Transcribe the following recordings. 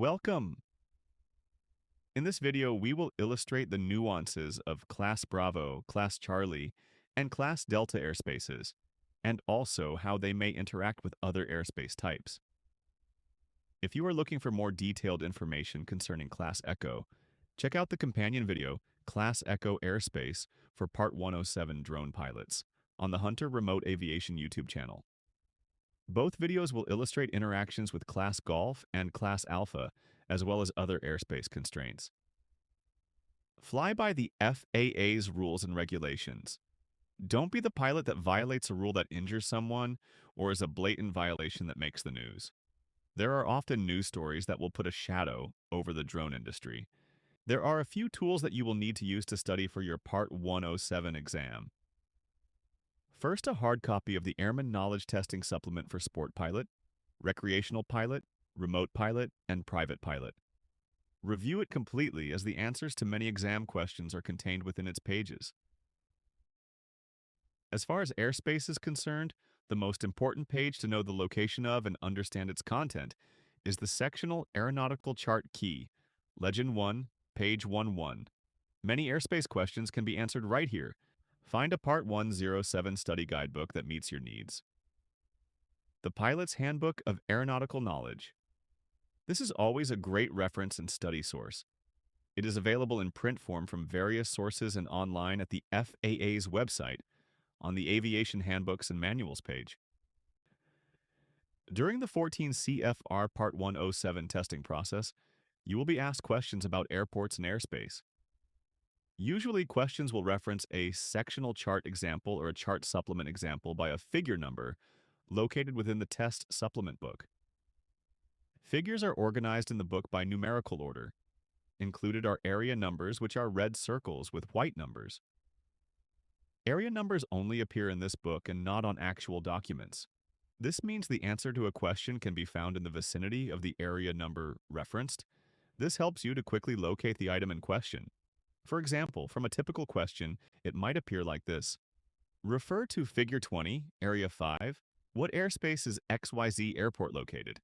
Welcome! In this video, we will illustrate the nuances of Class Bravo, Class Charlie, and Class Delta airspaces, and also how they may interact with other airspace types. If you are looking for more detailed information concerning Class Echo, check out the companion video, Class Echo Airspace, for Part 107 Drone Pilots, on the Hunter Remote Aviation YouTube channel. Both videos will illustrate interactions with Class Golf and Class Alpha, as well as other airspace constraints. Fly by the FAA's rules and regulations. Don't be the pilot that violates a rule that injures someone or is a blatant violation that makes the news. There are often news stories that will put a shadow over the drone industry. There are a few tools that you will need to use to study for your Part 107 exam. First, a hard copy of the Airman Knowledge Testing Supplement for Sport Pilot, Recreational Pilot, Remote Pilot, and Private Pilot. Review it completely as the answers to many exam questions are contained within its pages. As far as airspace is concerned, the most important page to know the location of and understand its content is the Sectional Aeronautical Chart Key, Legend 1, page 11. Many airspace questions can be answered right here. Find a Part 107 study guidebook that meets your needs. The Pilot's Handbook of Aeronautical Knowledge. This is always a great reference and study source. It is available in print form from various sources and online at the FAA's website on the Aviation Handbooks and Manuals page. During the 14 CFR Part 107 testing process, you will be asked questions about airports and airspace. Usually, questions will reference a sectional chart example or a chart supplement example by a figure number located within the test supplement book. Figures are organized in the book by numerical order. Included are area numbers, which are red circles with white numbers. Area numbers only appear in this book and not on actual documents. This means the answer to a question can be found in the vicinity of the area number referenced. This helps you to quickly locate the item in question. For example, from a typical question, it might appear like this. Refer to Figure 20, Area 5. What airspace is XYZ airport located?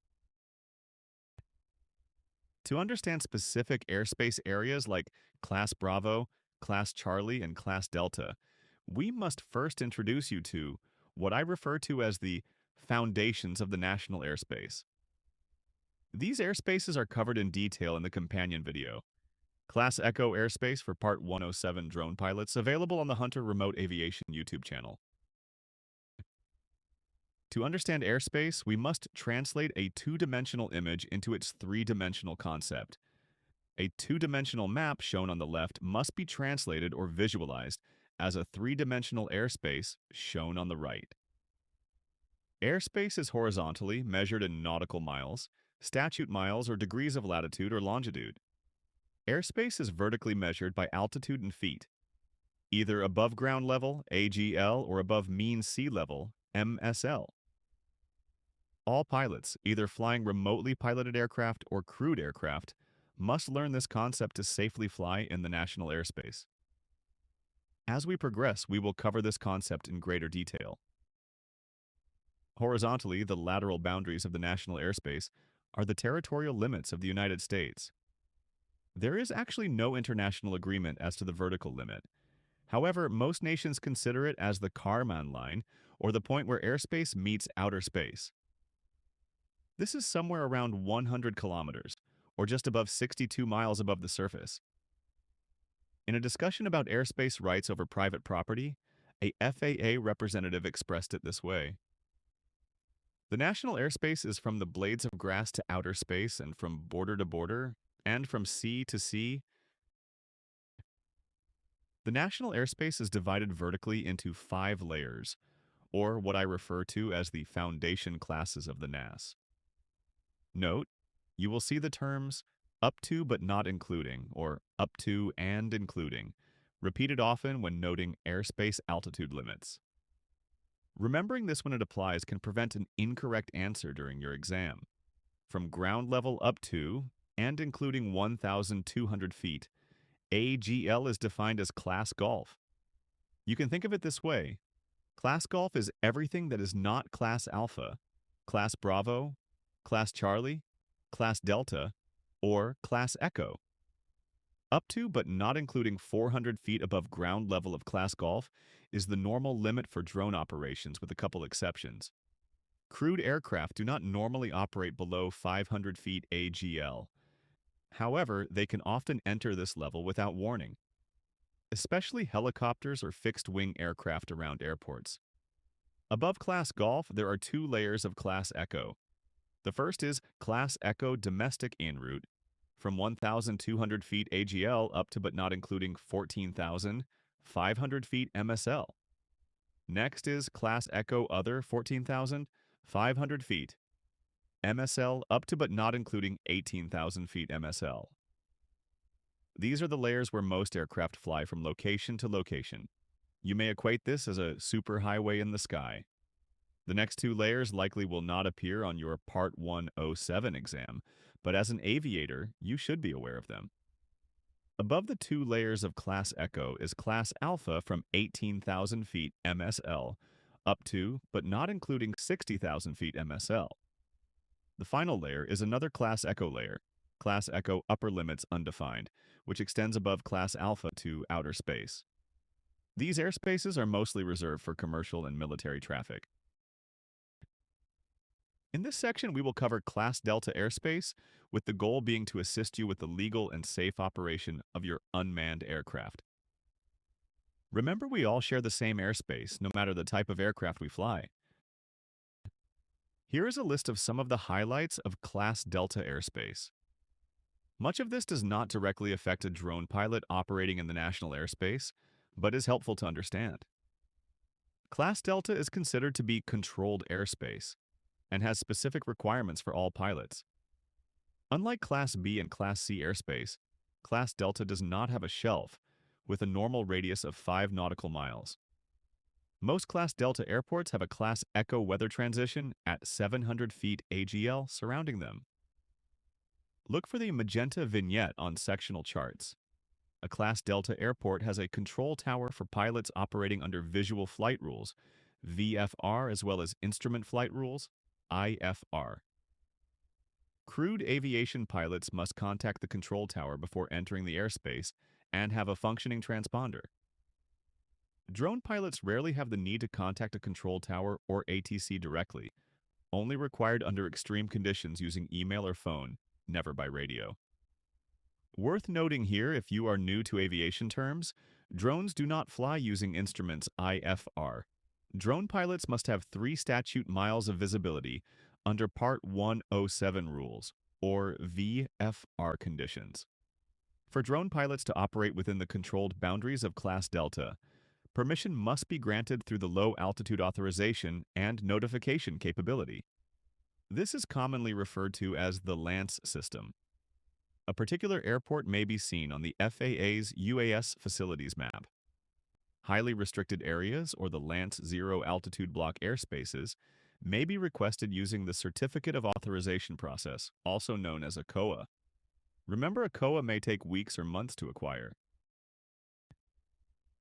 To understand specific airspace areas like Class Bravo, Class Charlie, and Class Delta, we must first introduce you to what I refer to as the foundations of the national airspace. These airspaces are covered in detail in the companion video, Class Echo Airspace for Part 107 Drone Pilots, available on the Hunter Remote Aviation YouTube channel. To understand airspace, we must translate a two-dimensional image into its three-dimensional concept. A two-dimensional map shown on the left must be translated or visualized as a three-dimensional airspace shown on the right. Airspace is horizontally measured in nautical miles, statute miles, or degrees of latitude or longitude. Airspace is vertically measured by altitude in feet, either above ground level, AGL, or above mean sea level, MSL. All pilots, either flying remotely piloted aircraft or crewed aircraft, must learn this concept to safely fly in the national airspace. As we progress, we will cover this concept in greater detail. Horizontally, the lateral boundaries of the national airspace are the territorial limits of the United States. There is actually no international agreement as to the vertical limit. However, most nations consider it as the Kármán line, or the point where airspace meets outer space. This is somewhere around 100 kilometers, or just above 62 miles above the surface. In a discussion about airspace rights over private property, a FAA representative expressed it this way. The national airspace is from the blades of grass to outer space and from border to border, and from sea to sea. The national airspace is divided vertically into 5 layers, or what I refer to as the foundation classes of the NAS. Note, you will see the terms up to but not including, or up to and including, repeated often when noting airspace altitude limits. Remembering this when it applies can prevent an incorrect answer during your exam. From ground level up to and including 1,200 feet, AGL is defined as Class Golf. You can think of it this way. Class Golf is everything that is not Class Alpha, Class Bravo, Class Charlie, Class Delta, or Class Echo. Up to but not including 400 feet above ground level of Class Golf is the normal limit for drone operations with a couple exceptions. Crewed aircraft do not normally operate below 500 feet AGL. However, they can often enter this level without warning, especially helicopters or fixed-wing aircraft around airports. Above Class Golf, there are two layers of Class Echo. The first is Class Echo Domestic en route, from 1,200 feet AGL up to but not including 14,500 feet MSL. Next is Class Echo Other 14,500 feet, MSL up to but not including 18,000 feet MSL. These are the layers where most aircraft fly from location to location. You may equate this as a superhighway in the sky. The next two layers likely will not appear on your Part 107 exam, but as an aviator, you should be aware of them. Above the two layers of Class Echo is Class Alpha from 18,000 feet MSL up to, but not including 60,000 feet MSL. The final layer is another Class Echo layer, Class Echo Upper Limits Undefined, which extends above Class Alpha to outer space. These airspaces are mostly reserved for commercial and military traffic. In this section, we will cover Class Delta Airspace, with the goal being to assist you with the legal and safe operation of your unmanned aircraft. Remember, we all share the same airspace, no matter the type of aircraft we fly. Here is a list of some of the highlights of Class Delta Airspace. Much of this does not directly affect a drone pilot operating in the national airspace, but is helpful to understand. Class Delta is considered to be controlled airspace and has specific requirements for all pilots. Unlike Class B and Class C airspace, Class Delta does not have a shelf, with a normal radius of 5 nautical miles. Most Class Delta airports have a Class Echo weather transition at 700 feet AGL surrounding them. Look for the magenta vignette on sectional charts. A Class Delta airport has a control tower for pilots operating under visual flight rules, VFR, as well as instrument flight rules, IFR. Crewed aviation pilots must contact the control tower before entering the airspace and have a functioning transponder. Drone pilots rarely have the need to contact a control tower or ATC directly, only required under extreme conditions using email or phone, never by radio. Worth noting here, if you are new to aviation terms, drones do not fly using instruments IFR. Drone pilots must have 3 statute miles of visibility under Part 107 rules, or VFR conditions. For drone pilots to operate within the controlled boundaries of Class Delta, permission must be granted through the Low Altitude Authorization and Notification capability. This is commonly referred to as the LANCE system. A particular airport may be seen on the FAA's UAS facilities map. Highly restricted areas, or the LANCE Zero Altitude Block airspaces, may be requested using the Certificate of Authorization process, also known as a COA. Remember, a COA may take weeks or months to acquire.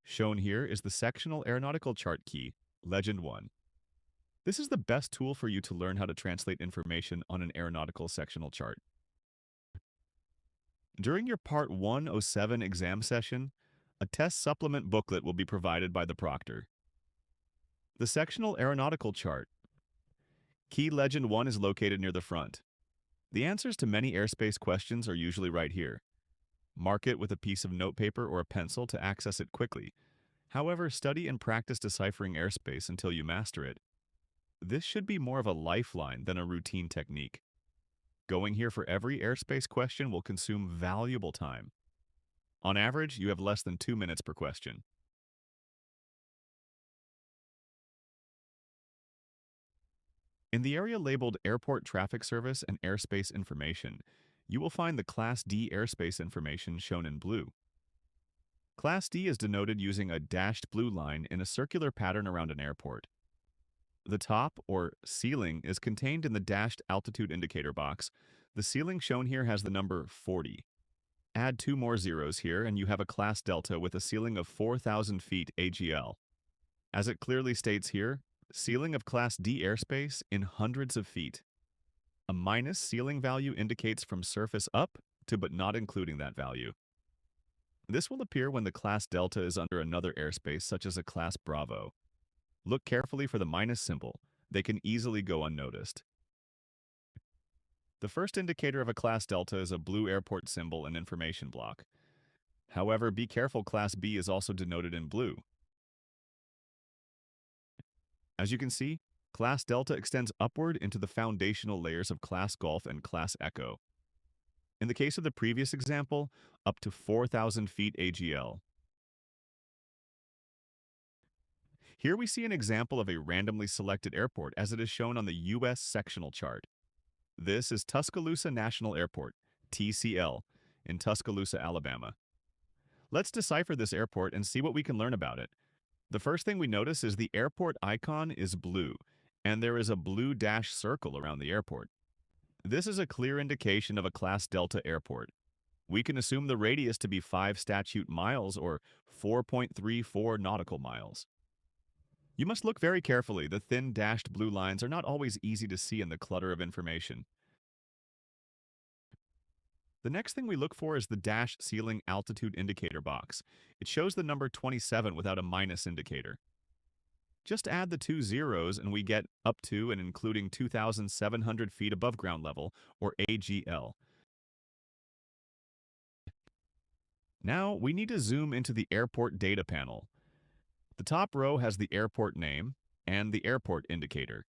Shown here is the Sectional Aeronautical Chart Key, Legend 1. This is the best tool for you to learn how to translate information on an aeronautical sectional chart. During your Part 107 exam session, a test supplement booklet will be provided by the proctor. The Sectional Aeronautical Chart Key Legend 1 is located near the front. The answers to many airspace questions are usually right here. Mark it with a piece of notepaper or a pencil to access it quickly. However, study and practice deciphering airspace until you master it. This should be more of a lifeline than a routine technique. Going here for every airspace question will consume valuable time. On average, you have less than 2 minutes per question. In the area labeled Airport Traffic Service and Airspace Information, you will find the Class D airspace information shown in blue. Class D is denoted using a dashed blue line in a circular pattern around an airport. The top, or ceiling, is contained in the dashed altitude indicator box. The ceiling shown here has the number 40. Add 2 more zeros here and you have a Class Delta with a ceiling of 4,000 feet AGL. As it clearly states here, ceiling of Class D airspace in hundreds of feet. A minus ceiling value indicates from surface up to but not including that value. This will appear when the Class Delta is under another airspace, such as a Class Bravo. Look carefully for the minus symbol. They can easily go unnoticed. The first indicator of a Class Delta is a blue airport symbol and information block. However, be careful, Class B is also denoted in blue. As you can see, Class Delta extends upward into the foundational layers of Class Golf and Class Echo. In the case of the previous example, up to 4,000 feet AGL. Here we see an example of a randomly selected airport as it is shown on the U.S. sectional chart. This is Tuscaloosa National Airport, TCL, in Tuscaloosa, Alabama. Let's decipher this airport and see what we can learn about it. The first thing we notice is the airport icon is blue, and there is a blue dash circle around the airport. This is a clear indication of a Class Delta airport. We can assume the radius to be 5 statute miles or 4.34 nautical miles. You must look very carefully. The thin dashed blue lines are not always easy to see in the clutter of information. The next thing we look for is the dash ceiling altitude indicator box. It shows the number 27 without a minus indicator. Just add the 2 zeros and we get up to and including 2,700 feet above ground level, or AGL. Now we need to zoom into the airport data panel. The top row has the airport name and the airport indicator.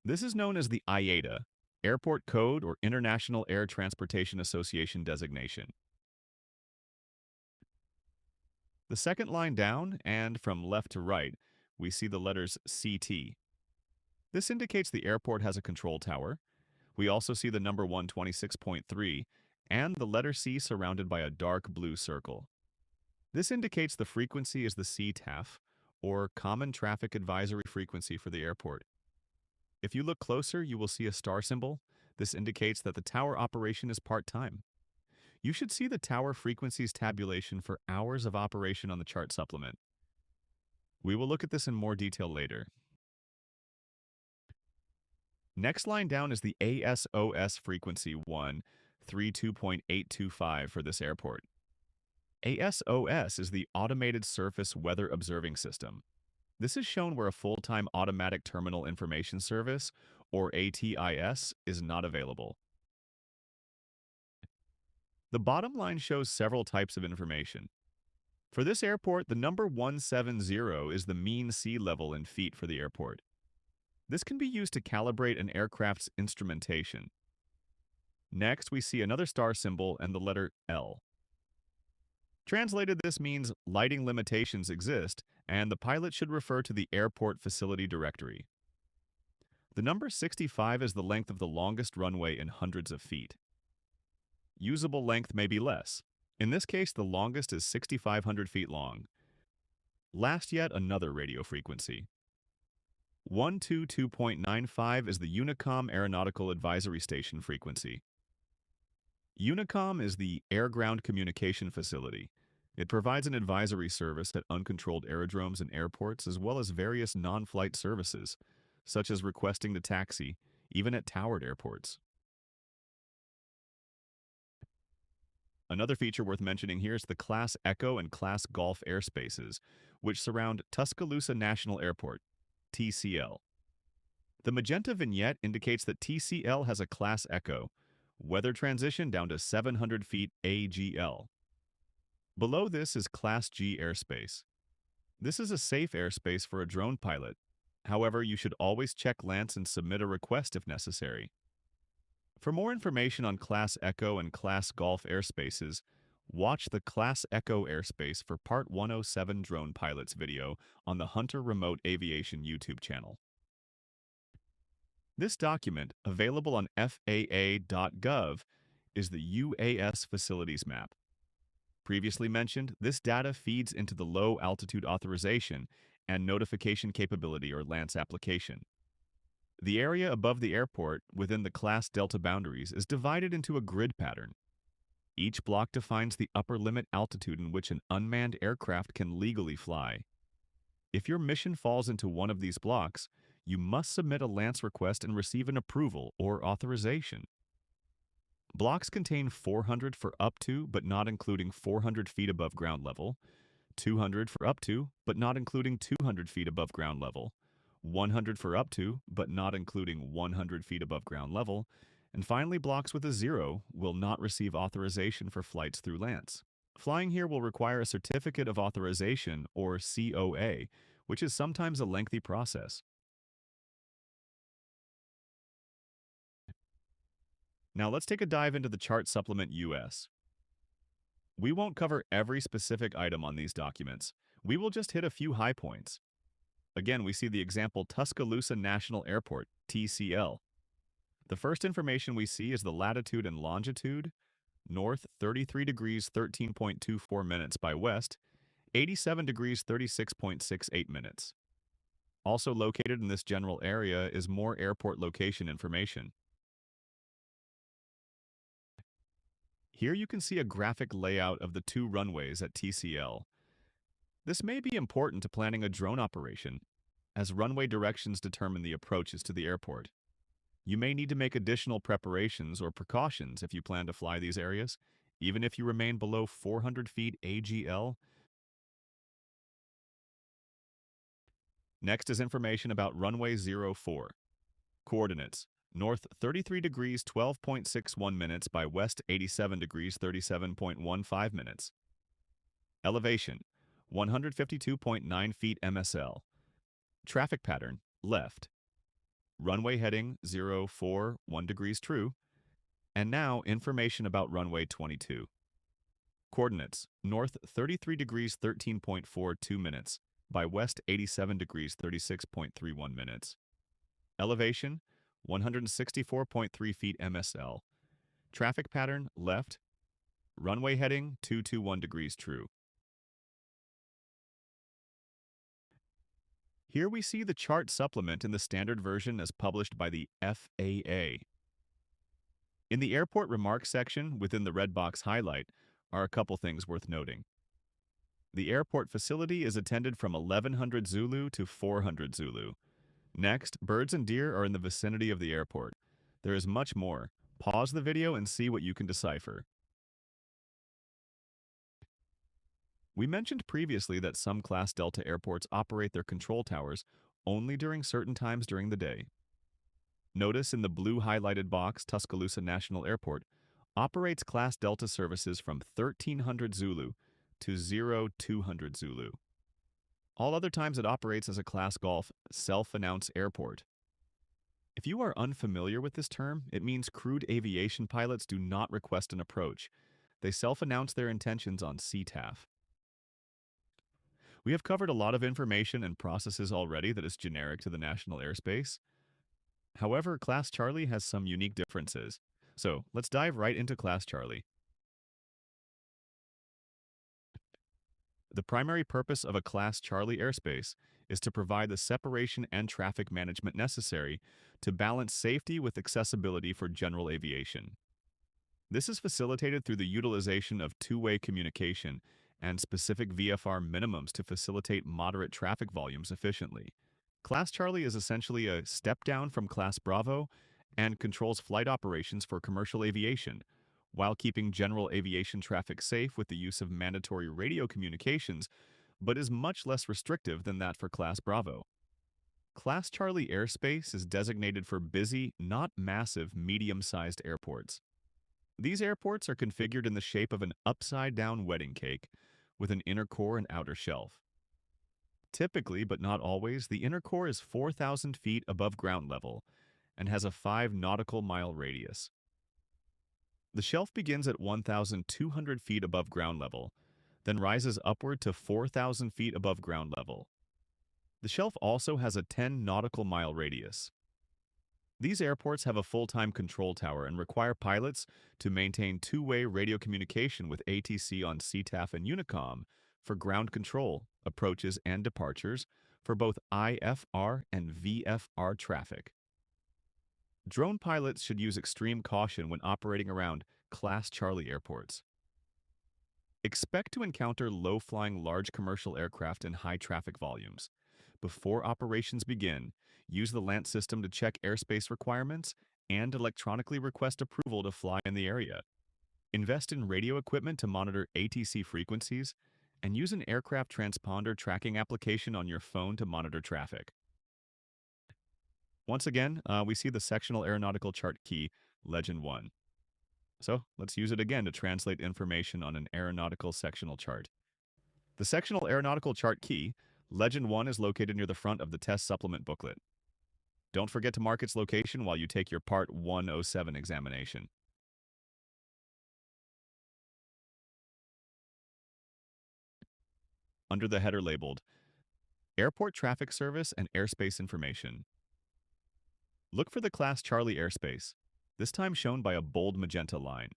This is known as the IATA, Airport Code or International Air Transportation Association designation. The second line down, and from left to right, we see the letters CT. This indicates the airport has a control tower. We also see the number 126.3 and the letter C surrounded by a dark blue circle. This indicates the frequency is the CTAF, or Common Traffic Advisory Frequency for the airport. If you look closer, you will see a star symbol. This indicates that the tower operation is part-time. You should see the tower frequencies tabulation for hours of operation on the chart supplement. We will look at this in more detail later. Next line down is the ASOS frequency 132.825 for this airport. ASOS is the Automated Surface Weather Observing System. This is shown where a full-time Automatic Terminal Information Service, or ATIS, is not available. The bottom line shows several types of information. For this airport, the number 170 is the mean sea level in feet for the airport. This can be used to calibrate an aircraft's instrumentation. Next, we see another star symbol and the letter L. Translated, this means lighting limitations exist, and the pilot should refer to the airport facility directory. The number 65 is the length of the longest runway in hundreds of feet. Usable length may be less. In this case, the longest is 6,500 feet long. Last yet, another radio frequency. 122.95 is the Unicom Aeronautical Advisory Station frequency. Unicom is the air-ground communication facility. It provides an advisory service at uncontrolled aerodromes and airports, as well as various non-flight services, such as requesting to taxi, even at towered airports. Another feature worth mentioning here is the Class Echo and Class Golf airspaces, which surround Tuscaloosa National Airport, TCL. The magenta vignette indicates that TCL has a Class Echo, weather transition down to 700 feet AGL. Below this is Class G airspace. This is a safe airspace for a drone pilot. However, you should always check LANS and submit a request if necessary. For more information on Class Echo and Class Golf airspaces, watch the Class Echo airspace for Part 107 Drone Pilots video on the Hunter Remote Aviation YouTube channel. This document, available on FAA.gov, is the UAS Facilities Map. Previously mentioned, this data feeds into the Low Altitude Authorization and Notification Capability, or LANS application. The area above the airport within the Class Delta boundaries is divided into a grid pattern. Each block defines the upper limit altitude in which an unmanned aircraft can legally fly. If your mission falls into one of these blocks, you must submit a LANS request and receive an approval or authorization. Blocks contain 400 for up to, but not including 400 feet above ground level, 200 for up to, but not including 200 feet above ground level, 100 for up to, but not including 100 feet above ground level, and finally blocks with a 0 will not receive authorization for flights through LANs. Flying here will require a Certificate of Authorization, or COA, which is sometimes a lengthy process. Now let's take a dive into the Chart Supplement US. We won't cover every specific item on these documents. We will just hit a few high points. Again, we see the example Tuscaloosa National Airport, TCL. The first information we see is the latitude and longitude, north 33 degrees 13.24 minutes by west, 87 degrees 36.68 minutes. Also located in this general area is more airport location information. Here you can see a graphic layout of the 2 runways at TCL. This may be important to planning a drone operation, as runway directions determine the approaches to the airport. You may need to make additional preparations or precautions if you plan to fly these areas, even if you remain below 400 feet AGL. Next is information about runway 04. Coordinates: north 33 degrees 12.61 minutes by west 87 degrees 37.15 minutes. Elevation: 152.9 feet MSL. Traffic pattern: left. Runway heading 04, 1 degrees true. And now information about runway 22. Coordinates: north 33 degrees 13.42 minutes by west 87 degrees 36.31 minutes. Elevation: 164.3 feet MSL. Traffic pattern: left. Runway heading 221 degrees true. Here we see the chart supplement in the standard version as published by the FAA. In the airport remarks section within the red box highlight are a couple things worth noting. The airport facility is attended from 1100 Zulu to 400 Zulu. Next, birds and deer are in the vicinity of the airport. There is much more. Pause the video and see what you can decipher. We mentioned previously that some Class Delta airports operate their control towers only during certain times during the day. Notice in the blue highlighted box, Tuscaloosa National Airport operates Class Delta services from 1300 Zulu to 0200 Zulu. All other times it operates as a Class Golf self-announced airport. If you are unfamiliar with this term, it means crewed aviation pilots do not request an approach. They self-announce their intentions on CTAF. We have covered a lot of information and processes already that is generic to the national airspace. However, Class Charlie has some unique differences. So let's dive right into Class Charlie. The primary purpose of a Class Charlie airspace is to provide the separation and traffic management necessary to balance safety with accessibility for general aviation. This is facilitated through the utilization of two-way communication and specific VFR minimums to facilitate moderate traffic volumes efficiently. Class Charlie is essentially a step down from Class Bravo and controls flight operations for commercial aviation, while keeping general aviation traffic safe with the use of mandatory radio communications, but is much less restrictive than that for Class Bravo. Class Charlie airspace is designated for busy, not massive, medium-sized airports. These airports are configured in the shape of an upside-down wedding cake, with an inner core and outer shelf. Typically, but not always, the inner core is 4,000 feet above ground level and has a 5 nautical mile radius. The shelf begins at 1,200 feet above ground level, then rises upward to 4,000 feet above ground level. The shelf also has a 10 nautical mile radius. These airports have a full-time control tower and require pilots to maintain two-way radio communication with ATC on CTAF and Unicom for ground control, approaches and departures for both IFR and VFR traffic. Drone pilots should use extreme caution when operating around Class Charlie airports. Expect to encounter low-flying large commercial aircraft in high traffic volumes. Before operations begin, use the LANT system to check airspace requirements and electronically request approval to fly in the area. Invest in radio equipment to monitor ATC frequencies, and use an aircraft transponder tracking application on your phone to monitor traffic. Once again, we see the sectional aeronautical chart key, Legend 1. So let's use it again to translate information on an aeronautical sectional chart. The sectional aeronautical chart key, Legend 1, is located near the front of the test supplement booklet. Don't forget to mark its location while you take your Part 107 examination. Under the header labeled Airport Traffic Service and Airspace Information, look for the Class Charlie airspace, this time shown by a bold magenta line.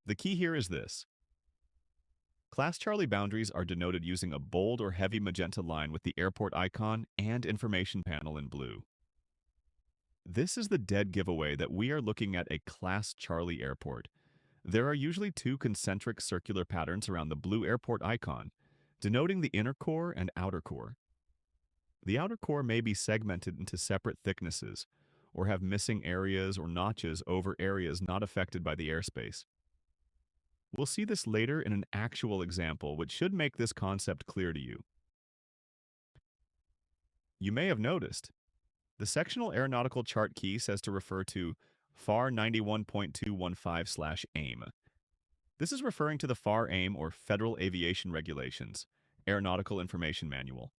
The key here is this. Class Charlie boundaries are denoted using a bold or heavy magenta line with the airport icon and information panel in blue. This is the dead giveaway that we are looking at a Class Charlie airport. There are usually two concentric circular patterns around the blue airport icon, denoting the inner core and outer core. The outer core may be segmented into separate thicknesses, or have missing areas or notches over areas not affected by the airspace. We'll see this later in an actual example, which should make this concept clear to you. You may have noticed, the sectional aeronautical chart key says to refer to FAR 91.215/AIM. This is referring to the FAR AIM, or Federal Aviation Regulations, Aeronautical Information Manual.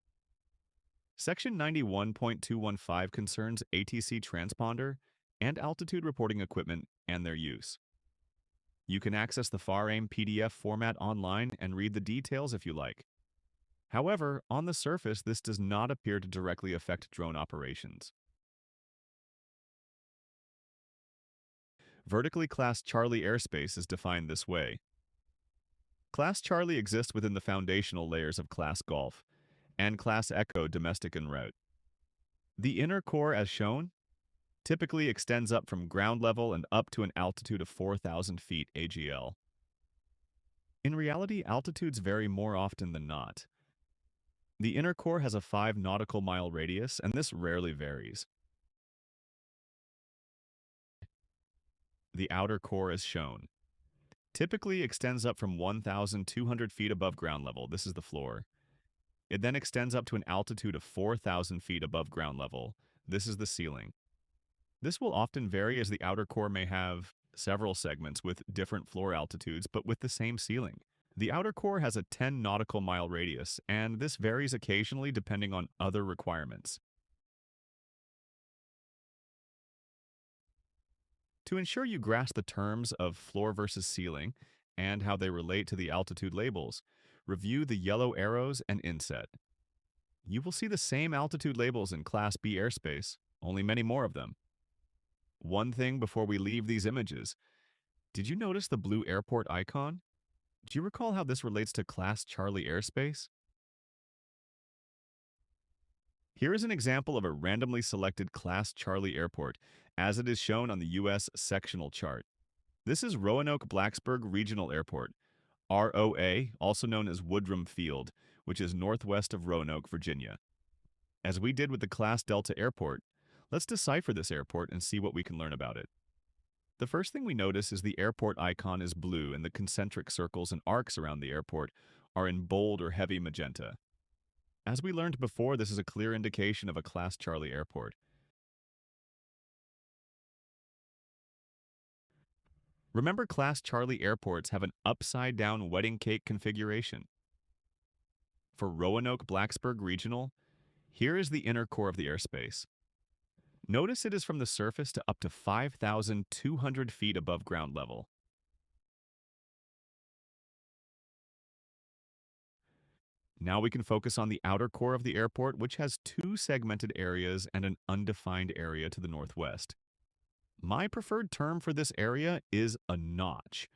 Section 91.215 concerns ATC transponder and altitude reporting equipment and their use. You can access the FAR AIM PDF format online and read the details if you like. However, on the surface, this does not appear to directly affect drone operations. Vertically Class Charlie airspace is defined this way. Class Charlie exists within the foundational layers of Class Golf and Class Echo domestic en route. The inner core, as shown, typically extends up from ground level and up to an altitude of 4,000 feet AGL. In reality, altitudes vary more often than not. The inner core has a 5 nautical mile radius, and this rarely varies. The outer core, as shown, typically extends up from 1,200 feet above ground level. This is the floor. It then extends up to an altitude of 4,000 feet above ground level. This is the ceiling. This will often vary as the outer core may have several segments with different floor altitudes, but with the same ceiling. The outer core has a 10 nautical mile radius, and this varies occasionally depending on other requirements. To ensure you grasp the terms of floor versus ceiling and how they relate to the altitude labels, review the yellow arrows and inset. You will see the same altitude labels in Class B airspace, only many more of them. One thing before we leave these images, did you notice the blue airport icon? Do you recall how this relates to Class Charlie airspace? Here is an example of a randomly selected Class Charlie airport, as it is shown on the U.S. sectional chart. This is Roanoke-Blacksburg Regional Airport, ROA, also known as Woodrum Field, which is northwest of Roanoke, Virginia. As we did with the Class Delta Airport, let's decipher this airport and see what we can learn about it. The first thing we notice is the airport icon is blue and the concentric circles and arcs around the airport are in bold or heavy magenta. As we learned before, this is a clear indication of a Class Charlie airport. Remember, Class Charlie airports have an upside-down wedding cake configuration. For Roanoke-Blacksburg Regional, here is the inner core of the airspace. Notice it is from the surface to up to 5,200 feet above ground level. Now we can focus on the outer core of the airport, which has 2 segmented areas and an undefined area to the northwest. My preferred term for this area is a notch.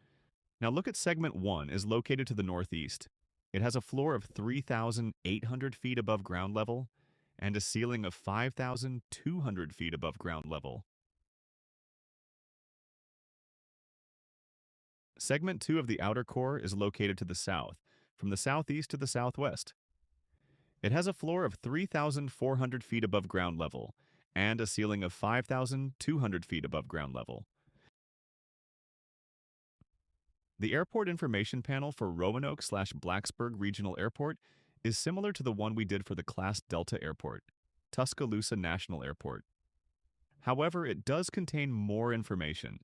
Now look at segment 1 is located to the northeast. It has a floor of 3,800 feet above ground level and a ceiling of 5,200 feet above ground level. Segment 2 of the outer core is located to the south, from the southeast to the southwest. It has a floor of 3,400 feet above ground level and a ceiling of 5,200 feet above ground level. The airport information panel for Roanoke/Blacksburg Regional Airport is similar to the one we did for the Class Delta Airport, Tuscaloosa National Airport. However, it does contain more information.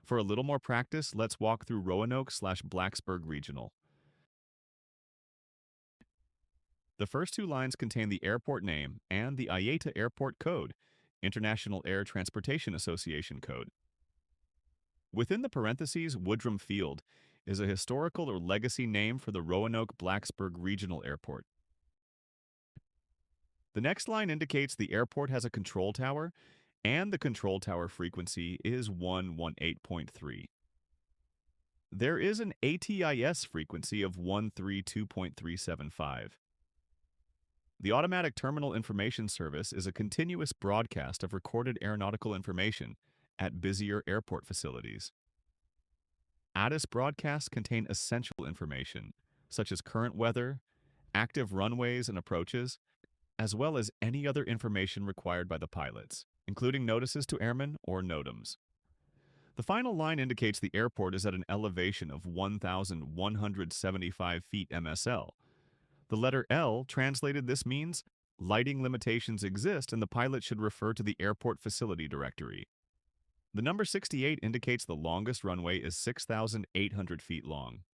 For a little more practice, let's walk through Roanoke/Blacksburg Regional. The first two lines contain the airport name and the IATA Airport Code, International Air Transportation Association Code. Within the parentheses, Woodrum Field is a historical or legacy name for the Roanoke-Blacksburg Regional Airport. The next line indicates the airport has a control tower, and the control tower frequency is 118.3. There is an ATIS frequency of 132.375. The Automatic Terminal Information Service is a continuous broadcast of recorded aeronautical information at busier airport facilities. ATIS broadcasts contain essential information, such as current weather, active runways and approaches, as well as any other information required by the pilots, including notices to airmen or NOTAMs. The final line indicates the airport is at an elevation of 1,175 feet MSL. The letter L translated this means lighting limitations exist and the pilot should refer to the airport facility directory. The number 68 indicates the longest runway is 6,800 feet long.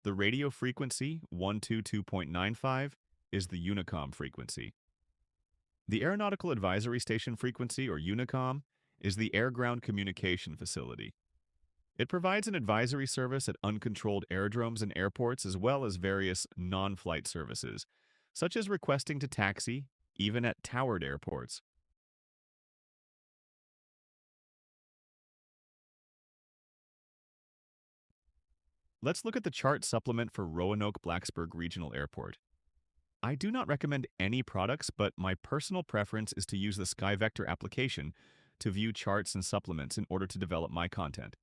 The radio frequency, 122.95, is the Unicom frequency. The Aeronautical Advisory Station frequency, or Unicom, is the air-ground communication facility. It provides an advisory service at uncontrolled aerodromes and airports as well as various non-flight services, such as requesting to taxi, even at towered airports. Let's look at the chart supplement for Roanoke-Blacksburg Regional Airport. I do not recommend any products, but my personal preference is to use the SkyVector application to view charts and supplements in order to develop my content.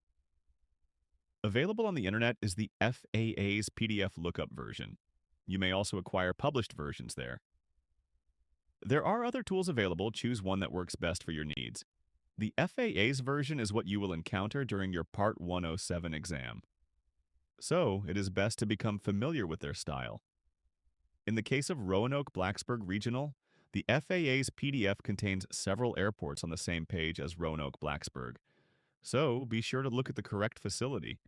Available on the internet is the FAA's PDF lookup version. You may also acquire published versions there. There are other tools available. Choose one that works best for your needs. The FAA's version is what you will encounter during your Part 107 exam. So, it is best to become familiar with their style. In the case of Roanoke-Blacksburg Regional, the FAA's PDF contains several airports on the same page as Roanoke-Blacksburg. So, be sure to look at the correct facility.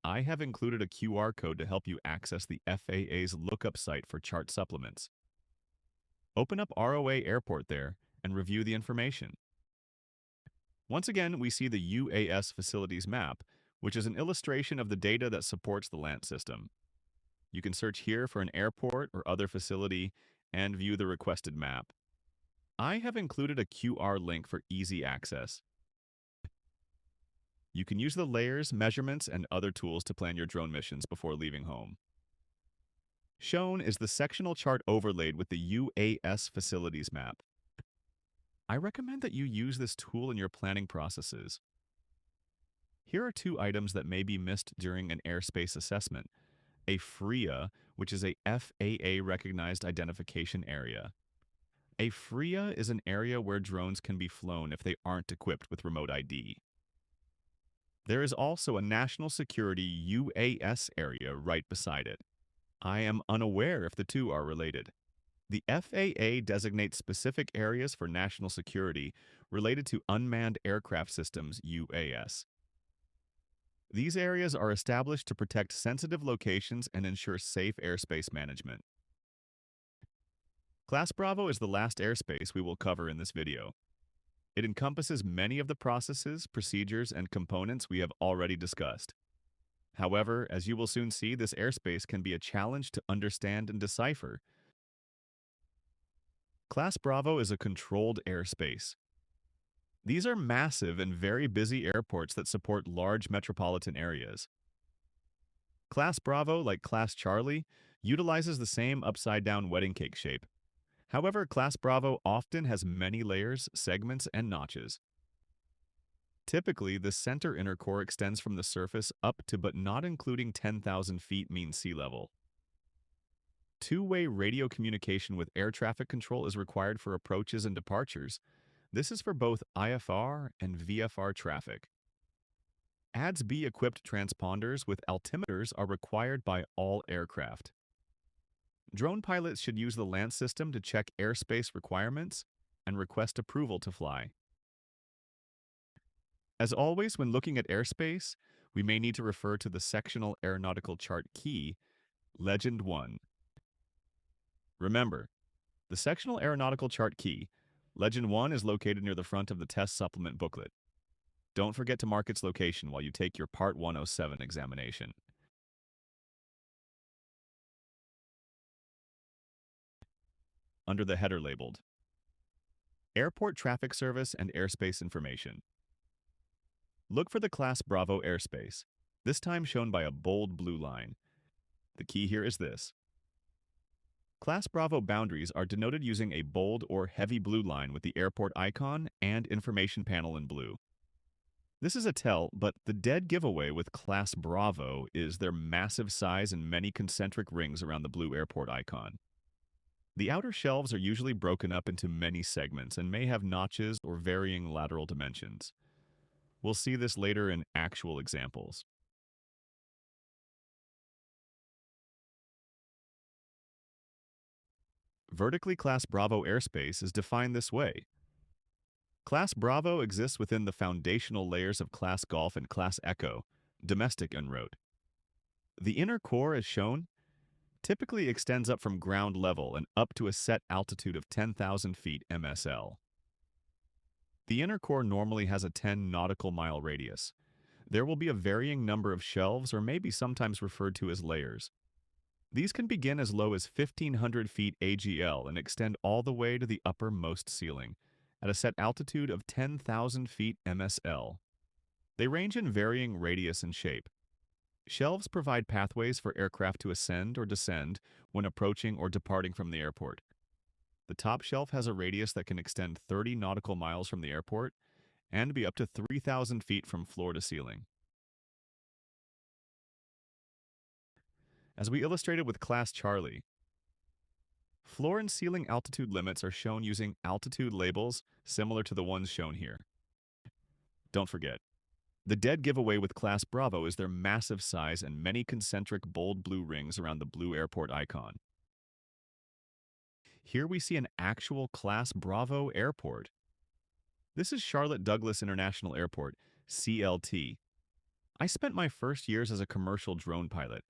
I have included a QR code to help you access the FAA's lookup site for chart supplements. Open up ROA Airport there and review the information. Once again, we see the UAS facilities map, which is an illustration of the data that supports the LANT system. You can search here for an airport or other facility and view the requested map. I have included a QR link for easy access. You can use the layers, measurements, and other tools to plan your drone missions before leaving home. Shown is the sectional chart overlaid with the UAS facilities map. I recommend that you use this tool in your planning processes. Here are two items that may be missed during an airspace assessment: a FRIA, which is a FAA-recognized identification area. A FRIA is an area where drones can be flown if they aren't equipped with remote ID. There is also a national security UAS area right beside it. I am unaware if the two are related. The FAA designates specific areas for national security related to unmanned aircraft systems UAS. These areas are established to protect sensitive locations and ensure safe airspace management. Class Bravo is the last airspace we will cover in this video. It encompasses many of the processes, procedures, and components we have already discussed. However, as you will soon see, this airspace can be a challenge to understand and decipher. Class Bravo is a controlled airspace. These are massive and very busy airports that support large metropolitan areas. Class Bravo, like Class Charlie, utilizes the same upside-down wedding cake shape. However, Class Bravo often has many layers, segments, and notches. Typically, the center inner core extends from the surface up to but not including 10,000 feet mean sea level. Two-way radio communication with air traffic control is required for approaches and departures. This is for both IFR and VFR traffic. ADS-B-equipped transponders with altimeters are required by all aircraft. Drone pilots should use the LANC system to check airspace requirements and request approval to fly. As always, when looking at airspace, we may need to refer to the Sectional Aeronautical Chart key, Legend 1. Remember, the Sectional Aeronautical Chart key, Legend 1, is located near the front of the test supplement booklet. Don't forget to mark its location while you take your Part 107 examination. Under the header labeled Airport Traffic Service and Airspace Information. Look for the Class Bravo airspace, this time shown by a bold blue line. The key here is this. Class Bravo boundaries are denoted using a bold or heavy blue line with the airport icon and information panel in blue. This is a tell, but the dead giveaway with Class Bravo is their massive size and many concentric rings around the blue airport icon. The outer shelves are usually broken up into many segments and may have notches or varying lateral dimensions. We'll see this later in actual examples. Vertically Class Bravo airspace is defined this way. Class Bravo exists within the foundational layers of Class Golf and Class Echo, domestic en route. The inner core, as shown, typically extends up from ground level and up to a set altitude of 10,000 feet MSL. The inner core normally has a 10 nautical mile radius. There will be a varying number of shelves, or maybe sometimes referred to as layers. These can begin as low as 1,500 feet AGL and extend all the way to the uppermost ceiling, at a set altitude of 10,000 feet MSL. They range in varying radius and shape. Shelves provide pathways for aircraft to ascend or descend when approaching or departing from the airport. The top shelf has a radius that can extend 30 nautical miles from the airport and be up to 3,000 feet from floor to ceiling. As we illustrated with Class Charlie, floor and ceiling altitude limits are shown using altitude labels similar to the ones shown here. Don't forget, the dead giveaway with Class Bravo is their massive size and many concentric bold blue rings around the blue airport icon. Here we see an actual Class Bravo airport. This is Charlotte Douglas International Airport, CLT. I spent my first years as a commercial drone pilot,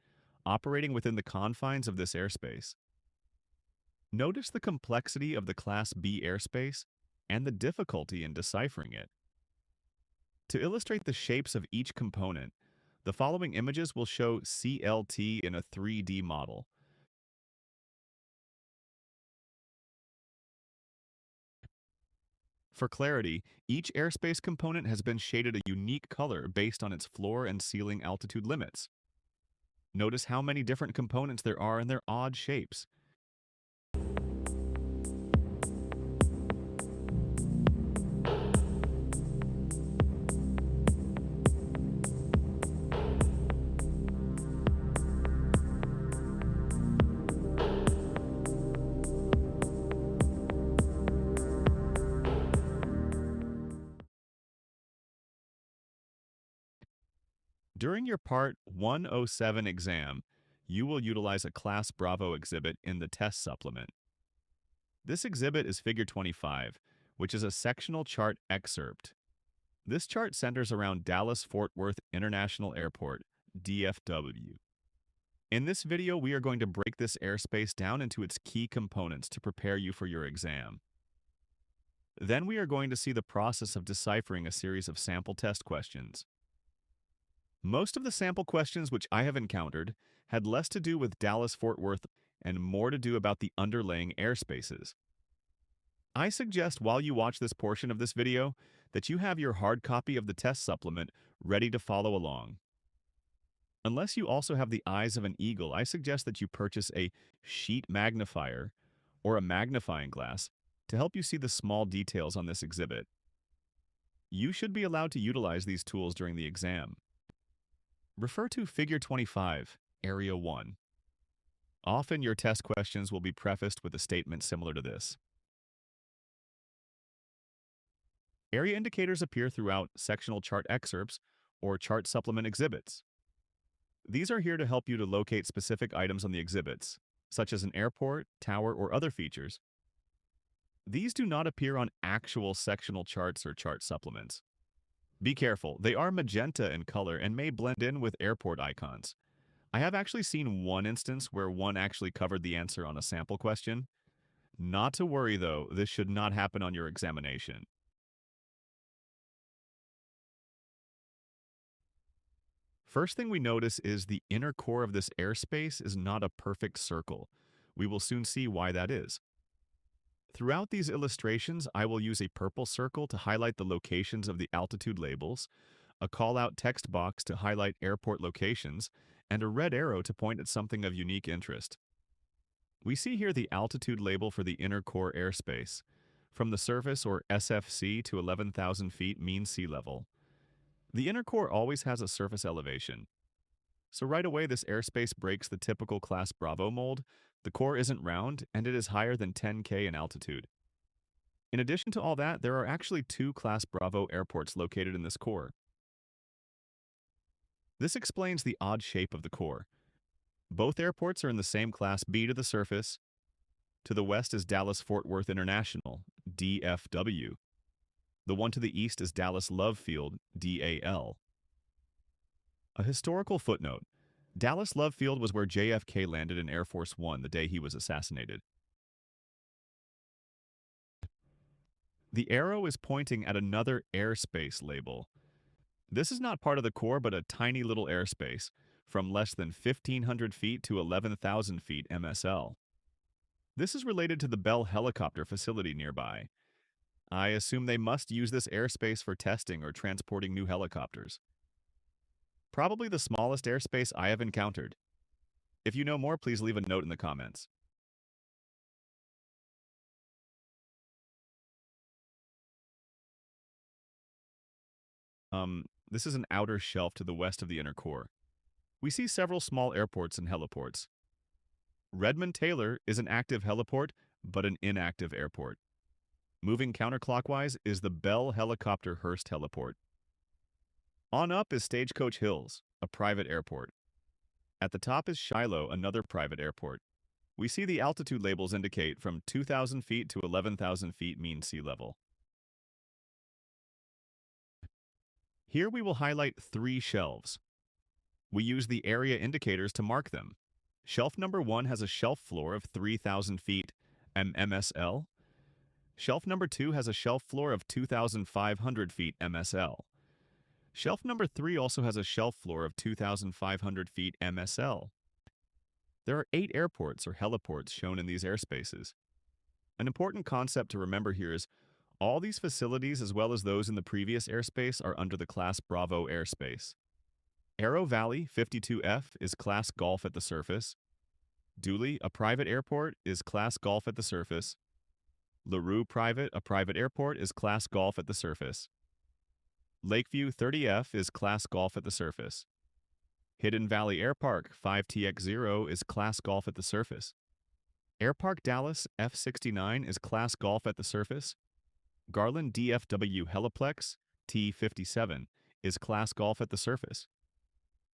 operating within the confines of this airspace. Notice the complexity of the Class B airspace and the difficulty in deciphering it. To illustrate the shapes of each component, the following images will show CLT in a 3D model. For clarity, each airspace component has been shaded a unique color based on its floor and ceiling altitude limits. Notice how many different components there are in their odd shapes. During your Part 107 exam, you will utilize a Class Bravo exhibit in the test supplement. This exhibit is Figure 25, which is a sectional chart excerpt. This chart centers around Dallas-Fort Worth International Airport, DFW. In this video, we are going to break this airspace down into its key components to prepare you for your exam. Then we are going to see the process of deciphering a series of sample test questions. Most of the sample questions which I have encountered had less to do with Dallas-Fort Worth and more to do about the underlying airspaces. I suggest while you watch this portion of this video that you have your hard copy of the test supplement ready to follow along. Unless you also have the eyes of an eagle, I suggest that you purchase a sheet magnifier or a magnifying glass to help you see the small details on this exhibit. You should be allowed to utilize these tools during the exam. Refer to Figure 25, Area 1. Often your test questions will be prefaced with a statement similar to this. Area indicators appear throughout sectional chart excerpts or chart supplement exhibits. These are here to help you to locate specific items on the exhibits, such as an airport, tower, or other features. These do not appear on actual sectional charts or chart supplements. Be careful, they are magenta in color and may blend in with airport icons. I have actually seen one instance where one actually covered the answer on a sample question. Not to worry though, this should not happen on your examination. First thing we notice is the inner core of this airspace is not a perfect circle. We will soon see why that is. Throughout these illustrations, I will use a purple circle to highlight the locations of the altitude labels, a call-out text box to highlight airport locations, and a red arrow to point at something of unique interest. We see here the altitude label for the inner core airspace, from the surface or SFC to 11,000 feet mean sea level. The inner core always has a surface elevation. So right away this airspace breaks the typical Class Bravo mold. The core isn't round, and it is higher than 10K in altitude. In addition to all that, there are actually two Class Bravo airports located in this core. This explains the odd shape of the core. Both airports are in the same Class B to the surface. To the west is Dallas-Fort Worth International, DFW. The one to the east is Dallas Love Field, DAL. A historical footnote. Dallas Love Field was where JFK landed in Air Force One the day he was assassinated. The arrow is pointing at another airspace label. This is not part of the core, but a tiny little airspace, from less than 1,500 feet to 11,000 feet MSL. This is related to the Bell helicopter facility nearby. I assume they must use this airspace for testing or transporting new helicopters. Probably the smallest airspace I have encountered. If you know more, please leave a note in the comments. This is an outer shelf to the west of the inner core. We see several small airports and heliports. Redmond-Taylor is an active heliport, but an inactive airport. Moving counterclockwise is the Bell Helicopter Hurst heliport. On up is Stagecoach Hills, a private airport. At the top is Shiloh, another private airport. We see the altitude labels indicate from 2,000 feet to 11,000 feet mean sea level. Here we will highlight three shelves. We use the area indicators to mark them. Shelf number 1 has a shelf floor of 3,000 feet MSL. Shelf number 2 has a shelf floor of 2,500 feet MSL. Shelf number 3 also has a shelf floor of 2,500 feet MSL. There are 8 airports or heliports shown in these airspaces. An important concept to remember here is all these facilities, as well as those in the previous airspace, are under the Class Bravo airspace. Arrow Valley 52F is Class Golf at the surface. Dooley, a private airport, is Class Golf at the surface. LaRue Private, a private airport, is Class Golf at the surface. Lakeview 30F is Class Golf at the surface. Hidden Valley Airpark 5TX0 is Class Golf at the surface. Airpark Dallas F69 is Class Golf at the surface. Garland DFW Heliplex T57 is Class Golf at the surface.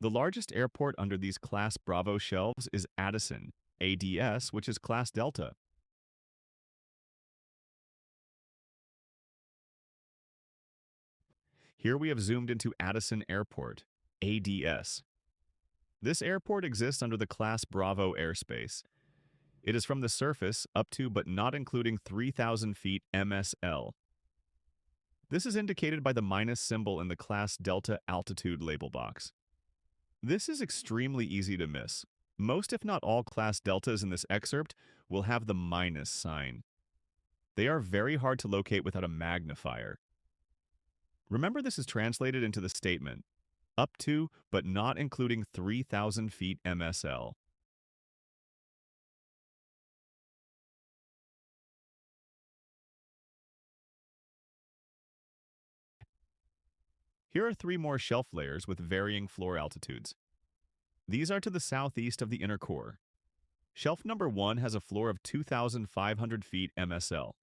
The largest airport under these Class Bravo shelves is Addison, ADS, which is Class Delta. Here we have zoomed into Addison Airport, ADS. This airport exists under the Class Bravo airspace. It is from the surface up to but not including 3,000 feet MSL. This is indicated by the minus symbol in the Class Delta altitude label box. This is extremely easy to miss. Most, if not all, Class Deltas in this excerpt will have the minus sign. They are very hard to locate without a magnifier. Remember, this is translated into the statement, up to but not including 3,000 feet MSL. Here are 3 more shelf layers with varying floor altitudes. These are to the southeast of the inner core. Shelf number 1 has a floor of 2,500 feet MSL.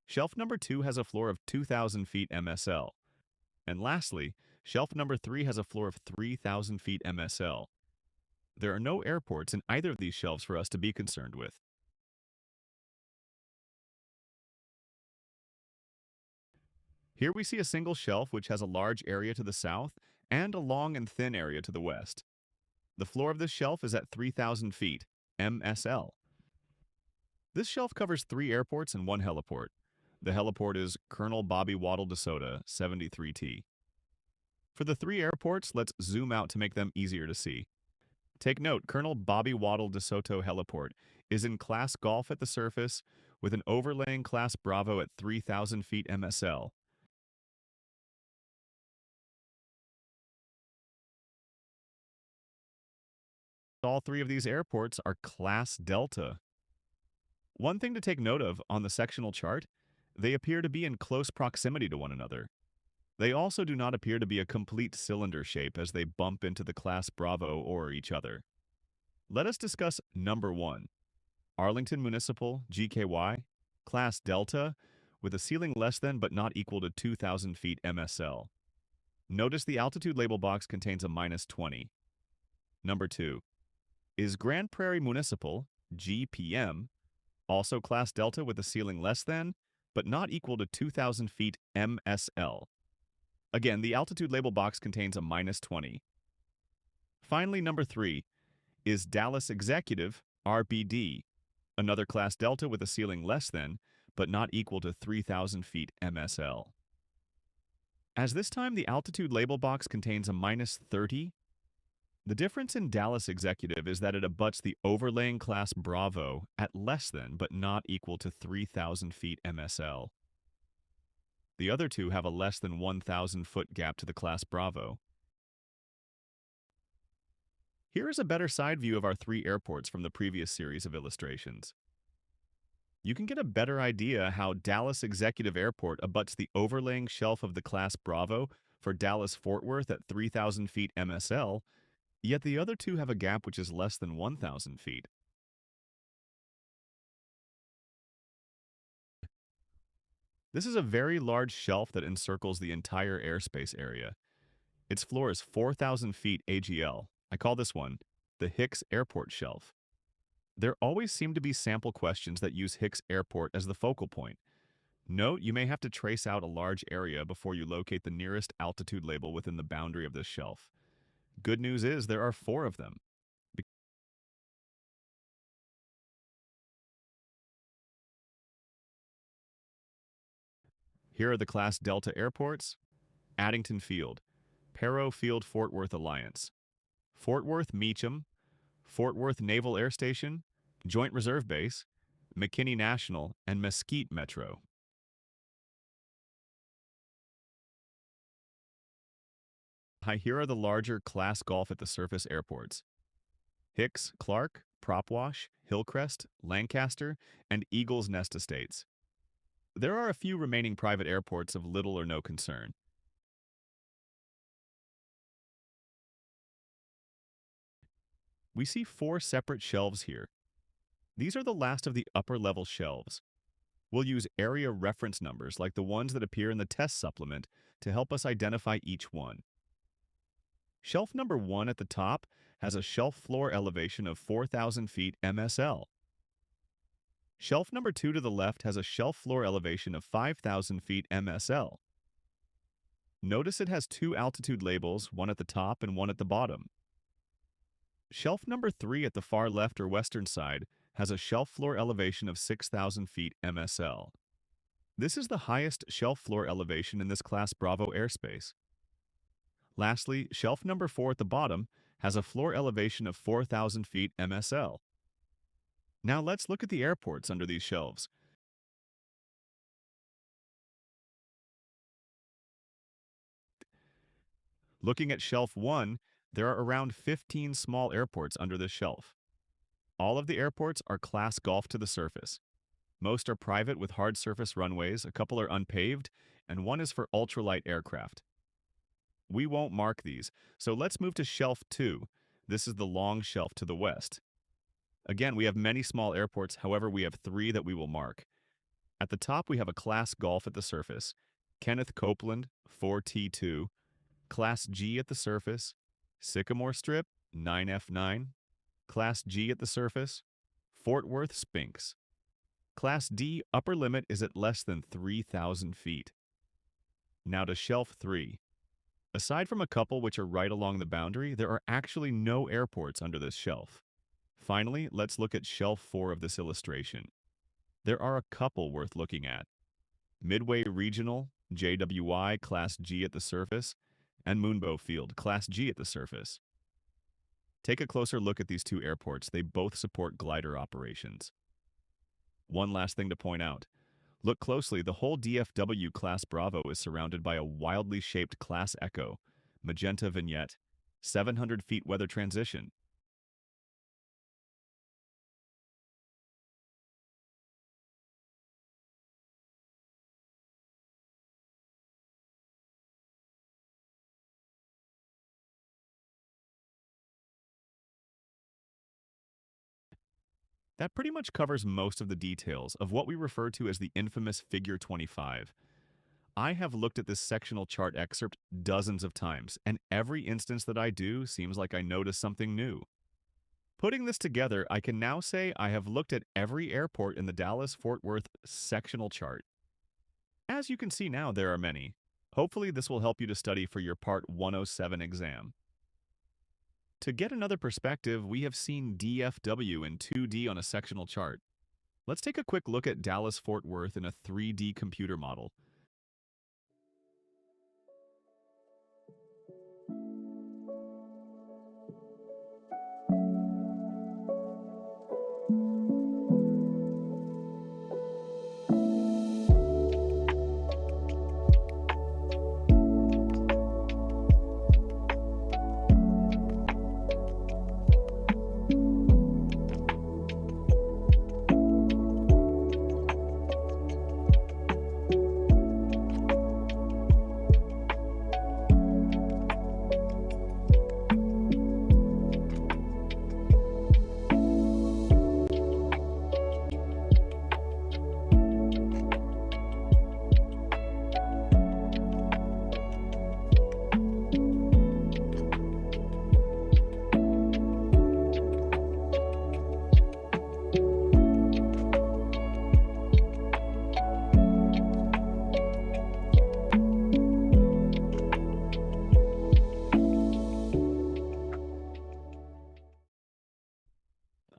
Shelf number 2 has a floor of 2,000 feet MSL. And lastly, shelf number 3 has a floor of 3,000 feet MSL. There are no airports in either of these shelves for us to be concerned with. Here we see a single shelf which has a large area to the south and a long and thin area to the west. The floor of this shelf is at 3,000 feet, MSL. This shelf covers 3 airports and 1 heliport. The heliport is Colonel Bobby Waddle DeSoto, 73T. For the 3 airports, let's zoom out to make them easier to see. Take note, Colonel Bobby Waddle DeSoto Heliport is in Class Golf at the surface with an overlaying Class Bravo at 3,000 feet MSL. All 3 of these airports are Class Delta. One thing to take note of on the sectional chart, they appear to be in close proximity to one another. They also do not appear to be a complete cylinder shape as they bump into the Class Bravo or each other. Let us discuss number 1. Arlington Municipal, GKY, Class Delta, with a ceiling less than but not equal to 2,000 feet MSL. Notice the altitude label box contains a -20. Number 2 is Grand Prairie Municipal, GPM, also Class Delta with a ceiling less than but not equal to 2,000 feet MSL. Again, the altitude label box contains a -20. Finally, number 3 is Dallas Executive, RBD, another Class Delta with a ceiling less than, but not equal to 3,000 feet MSL. As this time the altitude label box contains a -30, the difference in Dallas Executive is that it abuts the overlaying Class Bravo at less than, but not equal to 3,000 feet MSL. The other two have a less than 1,000 foot gap to the Class Bravo. Here is a better side view of our 3 airports from the previous series of illustrations. You can get a better idea how Dallas Executive Airport abuts the overlaying shelf of the Class Bravo for Dallas-Fort Worth at 3,000 feet MSL, yet the other two have a gap which is less than 1,000 feet. This is a very large shelf that encircles the entire airspace area. Its floor is 4,000 feet AGL. I call this one the Hicks Airport Shelf. There always seem to be sample questions that use Hicks Airport as the focal point. Note, you may have to trace out a large area before you locate the nearest altitude label within the boundary of this shelf. Good news is there are 4 of them. Here are the Class Delta airports: Addington Field, Perro Field Fort Worth Alliance, Fort Worth Meacham, Fort Worth Naval Air Station, Joint Reserve Base, McKinney National, and Mesquite Metro. Here are the larger Class Golf at the surface airports: Hicks, Clark, Propwash, Hillcrest, Lancaster, and Eagles Nest Estates. There are a few remaining private airports of little or no concern. We see 4 separate shelves here. These are the last of the upper-level shelves. We'll use area reference numbers like the ones that appear in the test supplement to help us identify each one. Shelf number 1 at the top has a shelf floor elevation of 4,000 feet MSL. Shelf number 2 to the left has a shelf floor elevation of 5,000 feet MSL. Notice it has 2 altitude labels, one at the top and one at the bottom. Shelf number 3 at the far left or western side has a shelf floor elevation of 6,000 feet MSL. This is the highest shelf floor elevation in this Class Bravo airspace. Lastly, shelf number 4 at the bottom has a floor elevation of 4,000 feet MSL. Now let's look at the airports under these shelves. Looking at shelf 1, there are around 15 small airports under this shelf. All of the airports are Class Golf to the surface. Most are private with hard surface runways, a couple are unpaved, and one is for ultralight aircraft. We won't mark these, so let's move to shelf 2. This is the long shelf to the west. Again, we have many small airports, however we have 3 that we will mark. At the top, we have a Class Golf at the surface, Kenneth Copeland, 4T2, Class G at the surface, Sycamore Strip, 9F9, Class G at the surface, Fort Worth Sphinx. Class D upper limit is at less than 3,000 feet. Now to Shelf 3. Aside from a couple which are right along the boundary, there are actually no airports under this shelf. Finally, let's look at Shelf 4 of this illustration. There are a couple worth looking at. Midway Regional, JWI, Class G at the surface, and Moonbow Field, Class G at the surface. Take a closer look at these two airports. They both support glider operations. One last thing to point out. Look closely, the whole DFW Class Bravo is surrounded by a wildly shaped Class Echo, magenta vignette, 700 feet weather transition. That pretty much covers most of the details of what we refer to as the infamous Figure 25. I have looked at this sectional chart excerpt dozens of times, and every instance that I do seems like I notice something new. Putting this together, I can now say I have looked at every airport in the Dallas-Fort Worth sectional chart. As you can see now, there are many. Hopefully this will help you to study for your Part 107 exam. To get another perspective, we have seen DFW in 2D on a sectional chart. Let's take a quick look at Dallas-Fort Worth in a 3D computer model.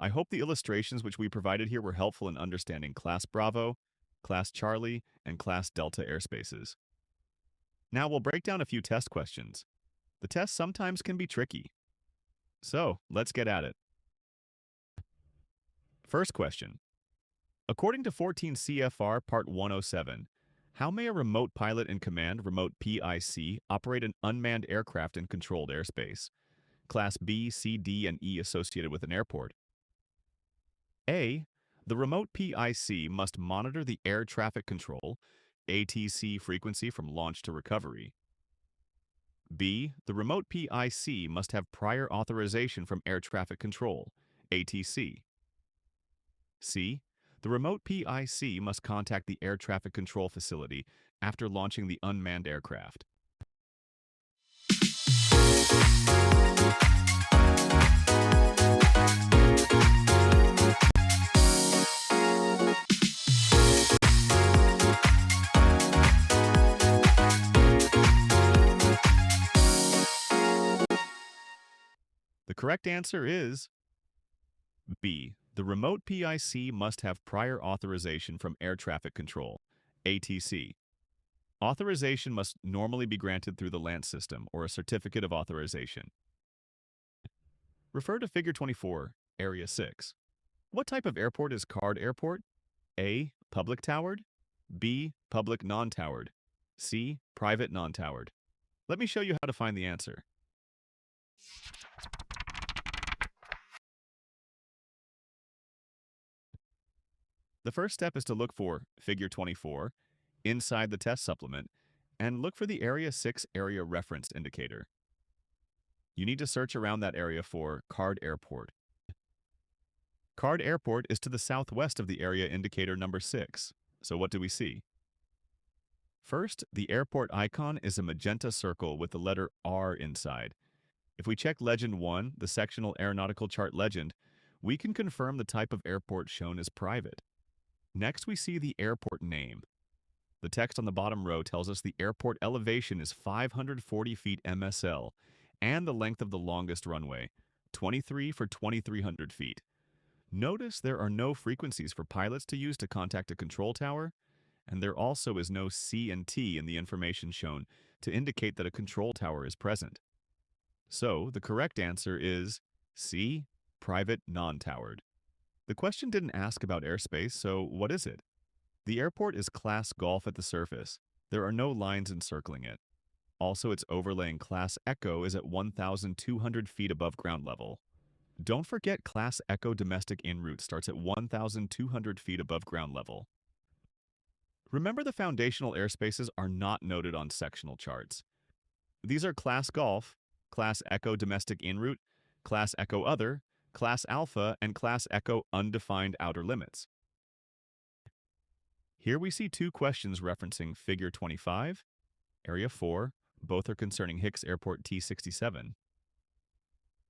I hope the illustrations which we provided here were helpful in understanding Class Bravo, Class Charlie, and Class Delta airspaces. Now we'll break down a few test questions. The tests sometimes can be tricky. So, let's get at it. First question. According to 14 CFR Part 107, how may a remote pilot in command, remote PIC, operate an unmanned aircraft in controlled airspace? Class B, C, D, and E associated with an airport. A. The remote PIC must monitor the air traffic control, ATC frequency from launch to recovery. B. The remote PIC must have prior authorization from air traffic control, ATC. C. The remote PIC must contact the air traffic control facility after launching the unmanned aircraft. The correct answer is B. The remote PIC must have prior authorization from air traffic control, ATC. Authorization must normally be granted through the LANC system or a certificate of authorization. Refer to Figure 24, Area 6. What type of airport is CARD airport? A. Public towered. B. Public non-towered. C. Private non-towered. Let me show you how to find the answer. The first step is to look for Figure 24 inside the test supplement and look for the Area 6 area referenced indicator. You need to search around that area for CARD Airport. CARD Airport is to the southwest of the area indicator number 6, So what do we see? First, the airport icon is a magenta circle with the letter R inside. If we check Legend 1, the sectional aeronautical chart legend, we can confirm the type of airport shown as private. Next, we see the airport name. The text on the bottom row tells us the airport elevation is 540 feet MSL, and the length of the longest runway, 23 for 2,300 feet. Notice there are no frequencies for pilots to use to contact a control tower, and there also is no C and T in the information shown to indicate that a control tower is present. So, the correct answer is C, private non-towered. The question didn't ask about airspace, so what is it? The airport is Class Golf at the surface. There are no lines encircling it. Also, its overlaying Class Echo is at 1,200 feet above ground level. Don't forget Class Echo domestic en route starts at 1,200 feet above ground level. Remember, the foundational airspaces are not noted on sectional charts. These are Class Golf, Class Echo domestic en route, Class Echo other, Class Alpha, and Class Echo undefined outer limits. Here we see two questions referencing Figure 25, Area 4, both are concerning Hicks Airport T67.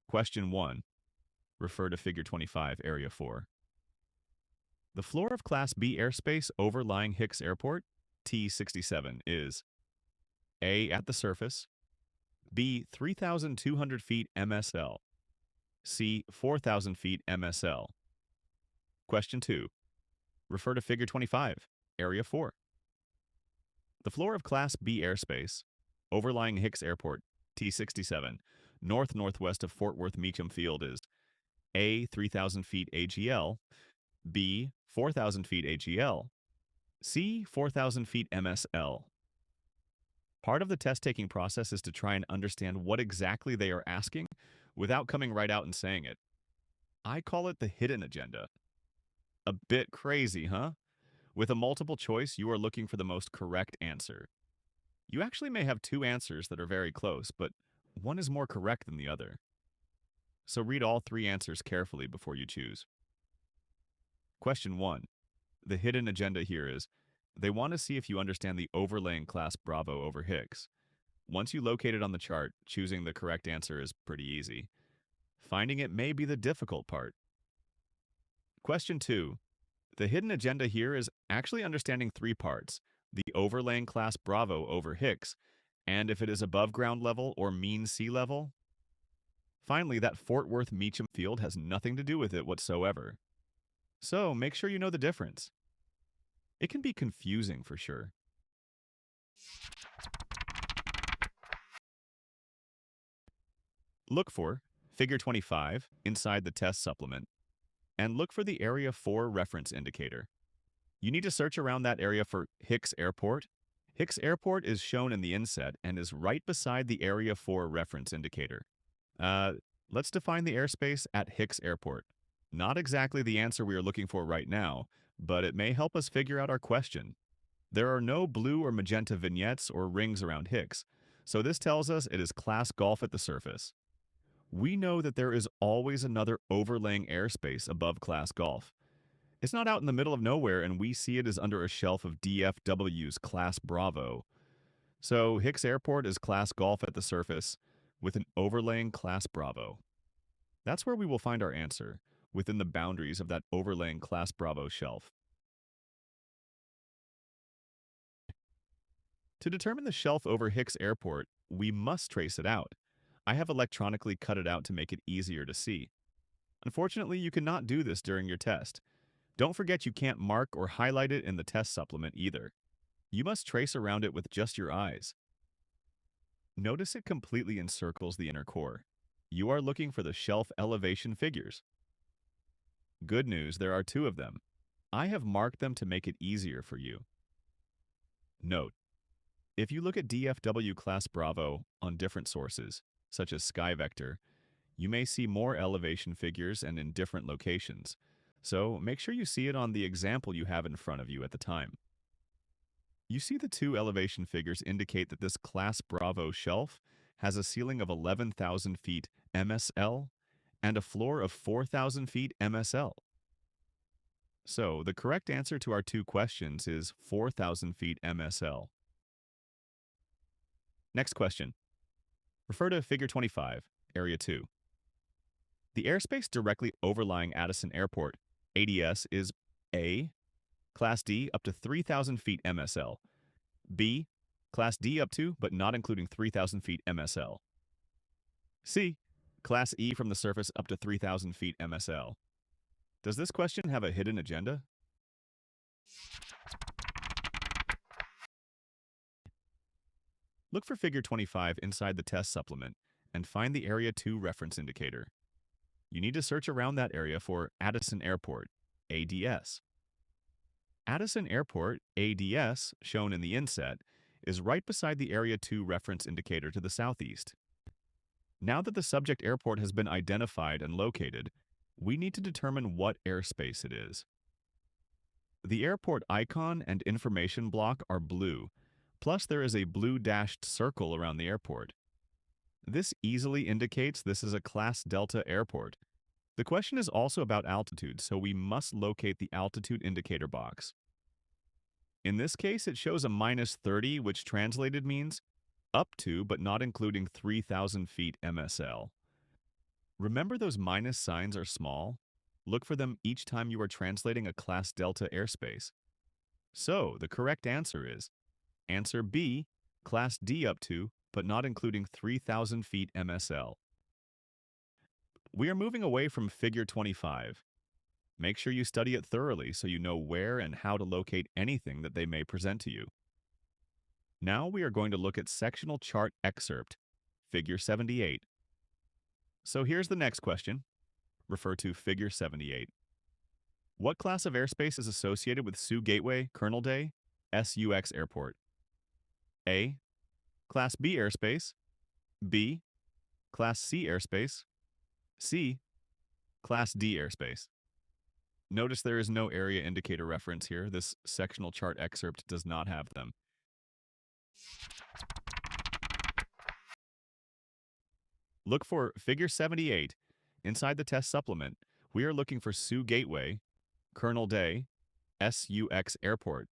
Question 1. Refer to Figure 25, Area 4. The floor of Class B airspace overlying Hicks Airport, T67, is A. At the surface, B. 3,200 feet MSL, C. 4,000 feet MSL. Question 2. Refer to Figure 25, Area 4. The floor of Class B airspace, overlying Hicks Airport, T67, north-northwest of Fort Worth Meacham Field is A. 3,000 feet AGL, B. 4,000 feet AGL, C. 4,000 feet MSL. Part of the test-taking process is to try and understand what exactly they are asking without coming right out and saying it. I call it the hidden agenda. A bit crazy, huh? With a multiple choice, you are looking for the most correct answer. You actually may have two answers that are very close, but one is more correct than the other. So read all three answers carefully before you choose. Question 1. The hidden agenda here is, they want to see if you understand the overlaying Class Bravo over Hicks. Once you locate it on the chart, choosing the correct answer is pretty easy. Finding it may be the difficult part. Question 2. The hidden agenda here is actually understanding three parts: the overlaying Class Bravo over Hicks, and if it is above ground level or mean sea level. Finally, that Fort Worth Meacham Field has nothing to do with it whatsoever. So make sure you know the difference. It can be confusing for sure. Look for Figure 25 inside the test supplement, and look for the Area 4 reference indicator. You need to search around that area for Hicks Airport. Hicks Airport is shown in the inset and is right beside the Area 4 reference indicator. Let's define the airspace at Hicks Airport. Not exactly the answer we are looking for right now, but it may help us figure out our question. There are no blue or magenta vignettes or rings around Hicks, so this tells us it is Class Golf at the surface. We know that there is always another overlaying airspace above Class Golf. It's not out in the middle of nowhere, and we see it as under a shelf of DFW's Class Bravo. So Hicks Airport is Class Golf at the surface, with an overlaying Class Bravo. That's where we will find our answer, within the boundaries of that overlaying Class Bravo shelf. To determine the shelf over Hicks Airport, we must trace it out. I have electronically cut it out to make it easier to see. Unfortunately, you cannot do this during your test. Don't forget you can't mark or highlight it in the test supplement either. You must trace around it with just your eyes. Notice it completely encircles the inner core. You are looking for the shelf elevation figures. Good news, there are two of them. I have marked them to make it easier for you. Note, if you look at DFW Class Bravo on different sources, such as SkyVector, you may see more elevation figures and in different locations, so make sure you see it on the example you have in front of you at the time. You see the two elevation figures indicate that this Class Bravo shelf has a ceiling of 11,000 feet MSL and a floor of 4,000 feet MSL. So the correct answer to our two questions is 4,000 feet MSL. Next question. Refer to Figure 25, Area 2. The airspace directly overlying Addison Airport, ADS, is A. Class D up to 3,000 feet MSL. B. Class D up to, but not including 3,000 feet MSL. C. Class E from the surface up to 3,000 feet MSL. Does this question have a hidden agenda? Look for Figure 25 inside the test supplement and find the Area 2 reference indicator. You need to search around that area for Addison Airport, ADS. Addison Airport, ADS, shown in the inset, is right beside the Area 2 reference indicator to the southeast. Now that the subject airport has been identified and located, we need to determine what airspace it is. The airport icon and information block are blue, plus there is a blue dashed circle around the airport. This easily indicates this is a Class Delta airport. The question is also about altitude, so we must locate the altitude indicator box. In this case, it shows a -30, which translated means up to but not including 3,000 feet MSL. Remember those minus signs are small? Look for them each time you are translating a Class Delta airspace. So, the correct answer is answer B, Class D up to, but not including 3,000 feet MSL. We are moving away from Figure 25. Make sure you study it thoroughly so you know where and how to locate anything that they may present to you. Now we are going to look at sectional chart excerpt, Figure 78. So here's the next question. Refer to Figure 78. What class of airspace is associated with Sioux Gateway, Colonel Day, SUX Airport? A. Class B airspace. B. Class C airspace. C. Class D airspace. Notice there is no area indicator reference here. This sectional chart excerpt does not have them. Look for Figure 78. Inside the test supplement, we are looking for Sioux Gateway, Colonel Day, SUX Airport.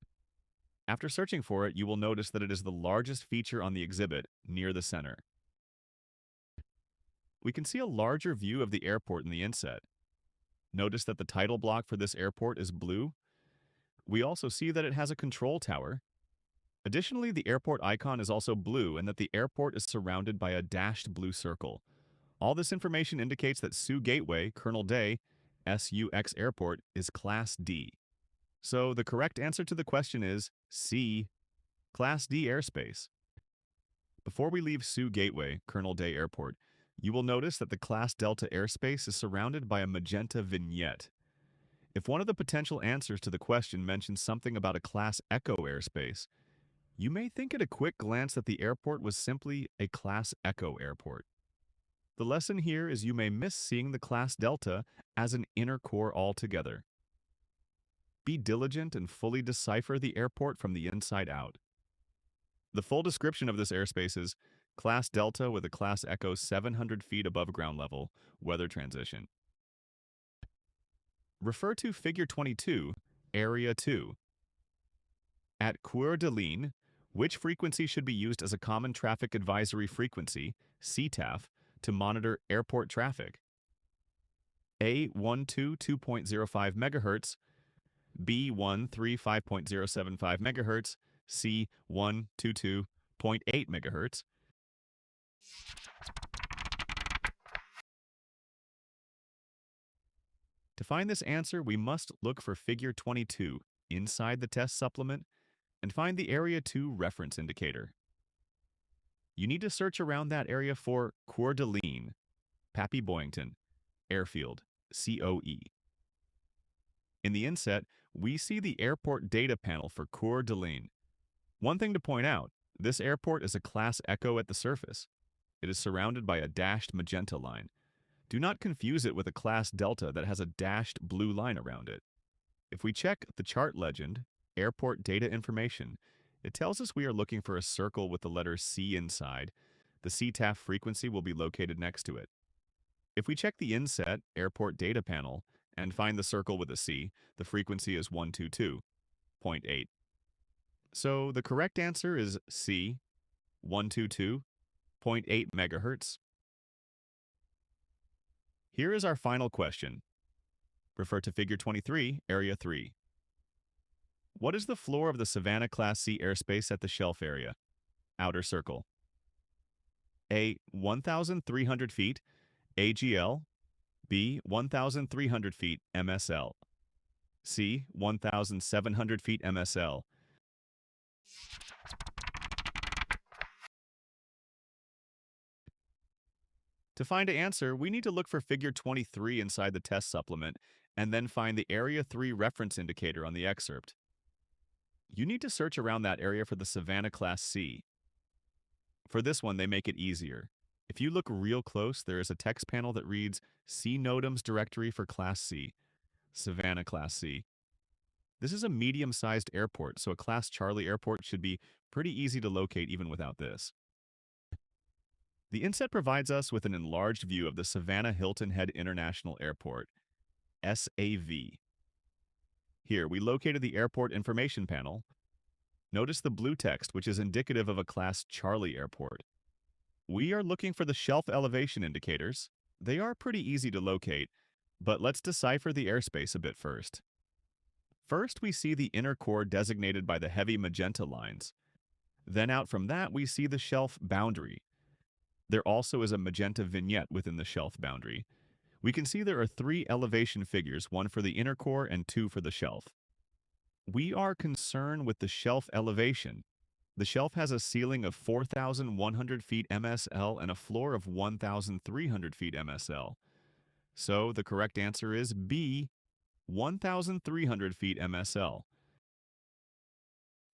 After searching for it, you will notice that it is the largest feature on the exhibit, near the center. We can see a larger view of the airport in the inset. Notice that the title block for this airport is blue. We also see that it has a control tower. Additionally, the airport icon is also blue and that the airport is surrounded by a dashed blue circle. All this information indicates that Sioux Gateway, Colonel Day, SUX Airport is Class D. So the correct answer to the question is C, Class D airspace. Before we leave Sioux Gateway, Colonel Day Airport, you will notice that the Class Delta airspace is surrounded by a magenta vignette. If one of the potential answers to the question mentions something about a Class Echo airspace, you may think at a quick glance that the airport was simply a Class Echo airport. The lesson here is you may miss seeing the Class Delta as an inner core altogether. Be diligent and fully decipher the airport from the inside out. The full description of this airspace is Class Delta with a Class Echo 700 feet above ground level, weather transition. Refer to Figure 22, Area 2. At Coeur d'Alene, which frequency should be used as a Common Traffic Advisory Frequency, CTAF, to monitor airport traffic? A. 122.05 MHz, B. 135.075 MHz, C. 122.8 MHz. To find this answer, we must look for Figure 22 inside the test supplement and find the Area 2 reference indicator. You need to search around that area for Coeur d'Alene, Pappy Boyington, Airfield, COE. In the inset, we see the airport data panel for Coeur d'Alene. One thing to point out, this airport is a Class Echo at the surface. It is surrounded by a dashed magenta line. Do not confuse it with a Class Delta that has a dashed blue line around it. If we check the chart legend, Airport Data Information, it tells us we are looking for a circle with the letter C inside. The CTAF frequency will be located next to it. If we check the inset, Airport Data Panel, and find the circle with a C. The frequency is 122.8. So the correct answer is C, 122.8 megahertz. Here is our final question. Refer to Figure 23, Area 3. What is the floor of the Savannah Class C airspace at the shelf area? Outer circle. A. 1,300 feet, AGL. B. 1,300 feet, MSL. C. 1,700 feet, MSL. To find an answer, we need to look for Figure 23 inside the test supplement and then find the Area 3 reference indicator on the excerpt. You need to search around that area for the Savannah Class C. For this one, they make it easier. If you look real close, there is a text panel that reads See NOTAM's directory for Class C, Savannah Class C. This is a medium-sized airport, so a Class Charlie airport should be pretty easy to locate even without this. The inset provides us with an enlarged view of the Savannah Hilton Head International Airport, SAV. Here, we located the airport information panel. Notice the blue text, which is indicative of a Class Charlie airport. We are looking for the shelf elevation indicators. They are pretty easy to locate, but let's decipher the airspace a bit first. First, we see the inner core designated by the heavy magenta lines. Then out from that, we see the shelf boundary. There also is a magenta vignette within the shelf boundary. We can see there are 3 elevation figures, 1 for the inner core and 2 for the shelf. We are concerned with the shelf elevation. The shelf has a ceiling of 4,100 feet MSL and a floor of 1,300 feet MSL. So the correct answer is B, 1,300 feet MSL.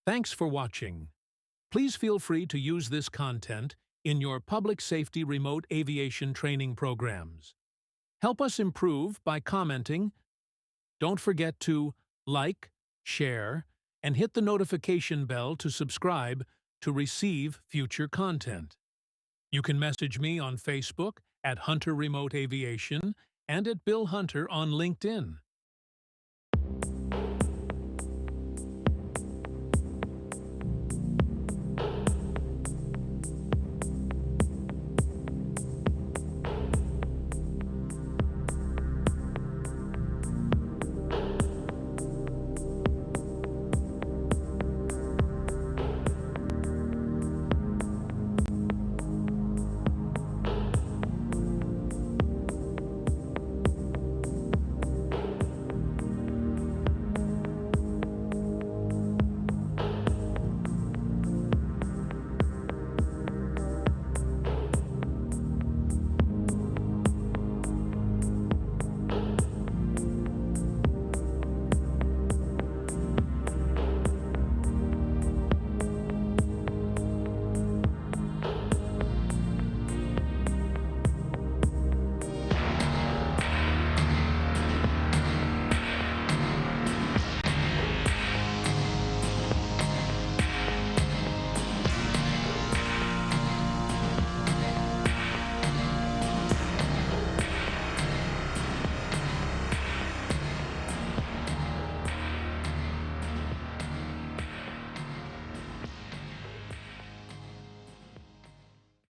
Thanks for watching. Please feel free to use this content in your public safety remote aviation training programs. Help us improve by commenting. Don't forget to like, share, and hit the notification bell to subscribe to receive future content. You can message me on Facebook at Hunter Remote Aviation and at Bill Hunter on LinkedIn.